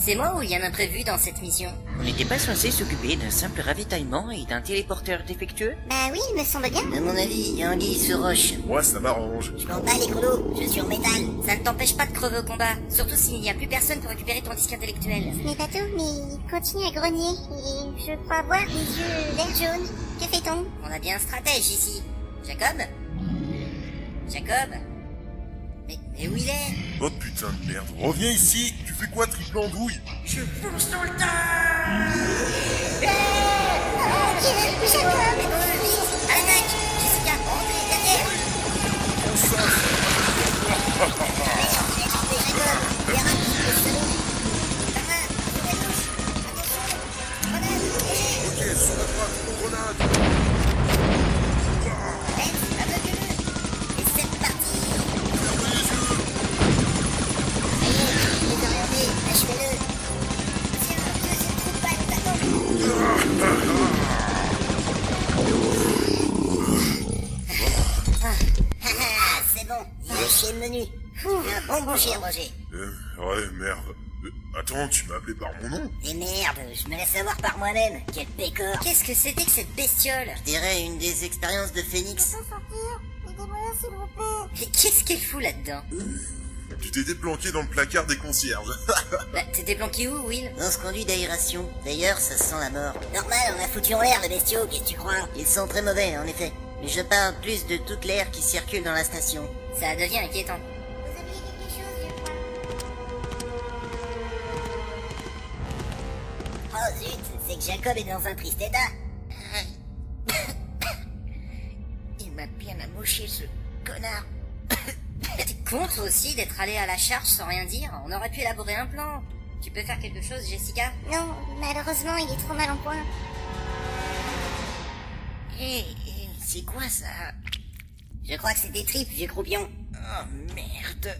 C'est moi ou il y a un imprévu dans cette mission? On n'était pas censé s'occuper d'un simple ravitaillement et d'un téléporteur défectueux? Bah oui, il me semble bien. À mon avis, il y a anguille sur roche. Moi, ça m'arrange. Je m'en bats les gros, je suis en métal. Ça ne t'empêche pas de crever au combat, surtout s'il n'y a plus personne pour récupérer ton disque intellectuel. Ce n'est pas tout, mais il continue à grogner et je crois voir des yeux vert jaune. Que fait-on? On a bien un stratège ici. Jacob? Jacob? Mais où il est? Oh putain de merde, reviens ici. Tu fais quoi, triple andouille? Je fonce dans le tas! Oh Dieu, Jacob! À l'attaque! Jessica, rentrez, derrière! Ok, sur la droite, grenade. Et c'est parti! Fermez les yeux. Désorienté, achevez-le! Tiens, deuxième trou de balle, t'attends! C'est bon, il est chez le menu. Un bon bouger, Roger. Ouais, merde. Attends, tu m'as appelé par mon nom? Et merde, je me laisse avoir par moi-même. Quel pécor. Qu'est-ce que c'était que cette bestiole? Je dirais une des expériences de Phoenix. Sortir, aidez-moi s'il vous plaît. Mais qu'est-ce qu'elle fout là-dedans? Tu t'étais planqué dans le placard des concierges. Bah, t'étais planqué où, Will? Dans ce conduit d'aération. D'ailleurs, ça sent la mort. Normal, on a foutu en l'air le bestiaux, qu'est-ce que tu crois? Ils sont très mauvais, en effet. Mais je parle plus de toute l'air qui circule dans la station. Ça devient inquiétant. Vous aviez quelque chose, je crois. Oh zut, c'est que Jacob est dans un triste état. Il m'a bien amouché, ce connard. T'es con toi aussi d'être allé à la charge sans rien dire? On aurait pu élaborer un plan. Tu peux faire quelque chose, Jessica? Non, malheureusement, il est trop mal en point. Hé, c'est quoi ça? Je crois que c'est des tripes, vieux croupion. Oh merde.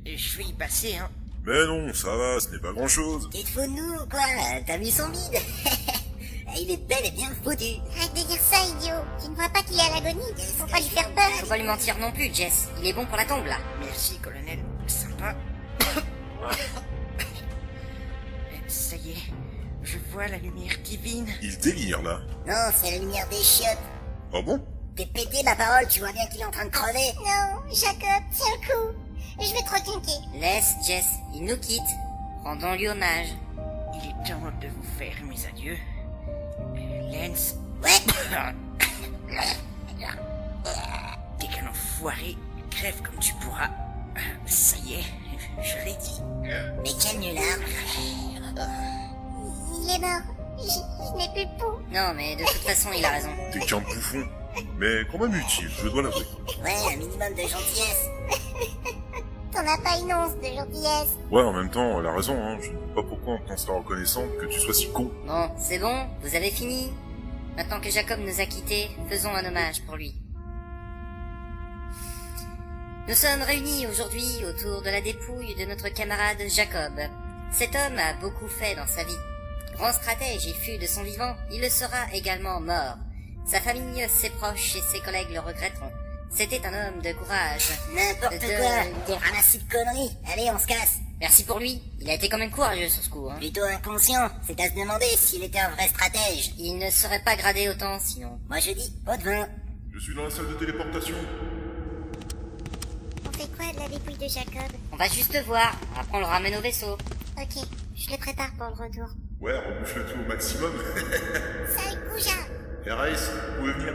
Je vais y passer, hein. Mais non, ça va, ce n'est pas grand-chose. Tu te fous de nous, quoi? T'as vu son bide? Il est bel et bien foutu. Arrête de dire ça, idiot. Tu ne vois pas qu'il est à l'agonie. Faut pas lui faire peur. Faut pas lui mentir non plus, Jess. Il est bon pour la tombe, là. Merci, colonel. Sympa. Ça y est, je vois la lumière divine. Il délire, là. Non, c'est la lumière des chiottes. Ah bon? T'es pété, ma parole, tu vois bien qu'il est en train de crever. Non, Jacob, tiens le coup. Je vais te requinquer. Laisse, Jess, il nous quitte. Rendons-lui hommage. Il est temps de vous faire mes adieux. Lance. Ouais. T'es qu'un enfoiré. Crève comme tu pourras. Ça y est, je l'ai dit. Mais quel nulard. Il est mort. Je n'ai plus de peau. Non, mais de toute façon, il a raison. T'es qu'un bouffon. Mais quand même utile, je dois l'avouer. Ouais, un minimum de gentillesse. T'en as pas une once de gentillesse. Ouais, en même temps, elle a raison, hein. Je ne vois pas pourquoi on t'en sera reconnaissante que tu sois si con. Bon, c'est bon, vous avez fini. Maintenant que Jacob nous a quittés, faisons un hommage pour lui. Nous sommes réunis aujourd'hui autour de la dépouille de notre camarade Jacob. Cet homme a beaucoup fait dans sa vie. Grand stratège il fut de son vivant, il le sera également mort. Sa famille, ses proches et ses collègues le regretteront. C'était un homme de courage. N'importe quoi. Des ramassis de conneries. Allez, on se casse. Merci pour lui. Il a été quand même courageux sur ce coup, hein. Plutôt inconscient. C'est à se demander s'il était un vrai stratège. Il ne serait pas gradé autant sinon. Moi je dis, pas de vin. Je suis dans la salle de téléportation. On fait quoi de la dépouille de Jacob? On va juste voir. Après on le ramène au vaisseau. Ok, je le prépare pour le retour. Ouais, rebouche le tout au maximum. Salut, Kouja. RS, vous pouvez venir.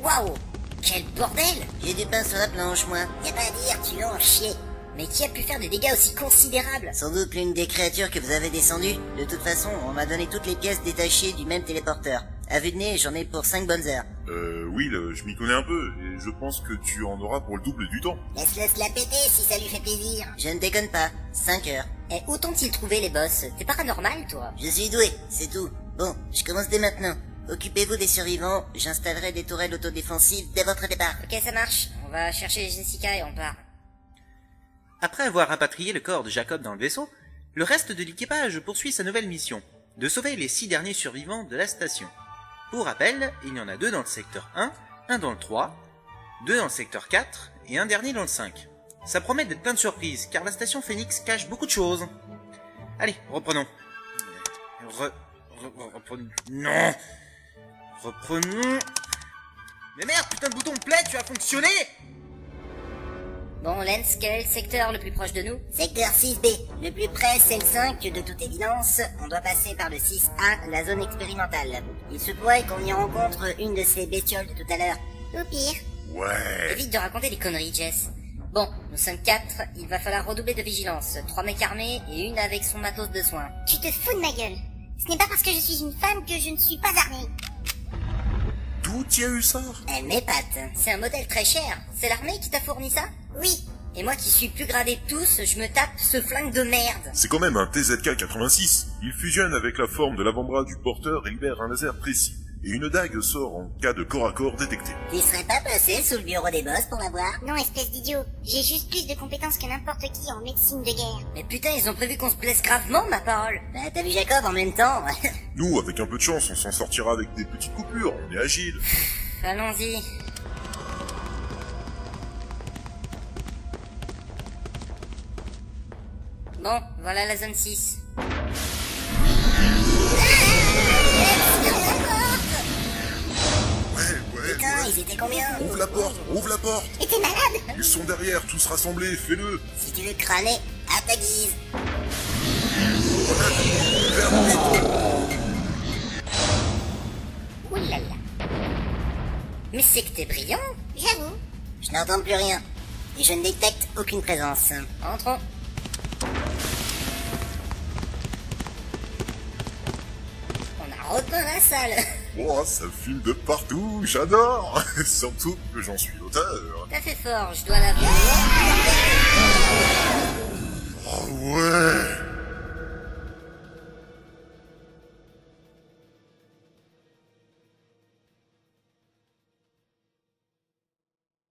Waouh! Quel bordel! J'ai du pain sur la planche, moi. Y a pas à dire, tu l'as en chier. Mais qui a pu faire des dégâts aussi considérables? Sans doute l'une des créatures que vous avez descendues. De toute façon, on m'a donné toutes les pièces détachées du même téléporteur. À vue de nez, j'en ai pour 5 bonnes heures. Will, je m'y connais un peu, et je pense que tu en auras pour le double du temps. Laisse-le se la péter si ça lui fait plaisir. Je ne déconne pas. 5 heures. Eh, où t'ont-ils trouvé les boss? T'es paranormal, toi? Je suis doué, c'est tout. Bon, je commence dès maintenant. Occupez-vous des survivants, j'installerai des tourelles autodéfensives dès votre départ. Ok, ça marche. On va chercher Jessica et on part. Après avoir rapatrié le corps de Jacob dans le vaisseau, le reste de l'équipage poursuit sa nouvelle mission, de sauver les 6 derniers survivants de la station. Pour rappel, il y en a 2 dans le secteur 1, 1 dans le 3, 2 dans le secteur 4 et un dernier dans le 5. Ça promet d'être plein de surprises, car la station Phoenix cache beaucoup de choses. Allez, reprenons. Non. Reprenons. Mais merde, putain de bouton me plaît, tu as fonctionné. Bon, Lens, quel est le secteur le plus proche de nous? Secteur 6B. Le plus près, c'est le 5, de toute évidence. On doit passer par le 6A, la zone expérimentale. Il se pourrait qu'on y rencontre une de ces bestioles de tout à l'heure. Au pire. Ouais. Évite de raconter des conneries, Jess. Bon, nous sommes 4, il va falloir redoubler de vigilance. 3 mecs armés et une avec son matos de soins. Tu te fous de ma gueule. Ce n'est pas parce que je suis une femme que je ne suis pas armée. D'où tu as eu ça? Elle m'épate. C'est un modèle très cher. C'est l'armée qui t'a fourni ça? Oui. Et moi qui suis plus gradé de tous, je me tape ce flingue de merde. C'est quand même un TZK-86. Il fusionne avec la forme de l'avant-bras du porteur et libère un laser précis. Et une dague sort en cas de corps à corps détecté. Tu serais pas passé sous le bureau des boss pour la voir? Non, espèce d'idiot. J'ai juste plus de compétences que n'importe qui en médecine de guerre. Mais putain, ils ont prévu qu'on se blesse gravement, ma parole. Bah, t'as vu Jacob en même temps? Nous, avec un peu de chance, on s'en sortira avec des petites coupures. On est agile. Allons-y. Bon, voilà la zone 6. Ouais. Putain, ils étaient combien? Ouvre la porte, ouvre la porte. Et t'es malade? Ils sont derrière, tous rassemblés, fais-le. Si tu veux crâner, à ta guise. Oulala. Mais c'est que t'es brillant. J'avoue. Je n'entends plus rien. Et je ne détecte aucune présence. Entrons. On a repeint la salle. Oh, ça fume de partout, j'adore. Surtout que j'en suis l'auteur. T'as fait fort, je dois l'avouer.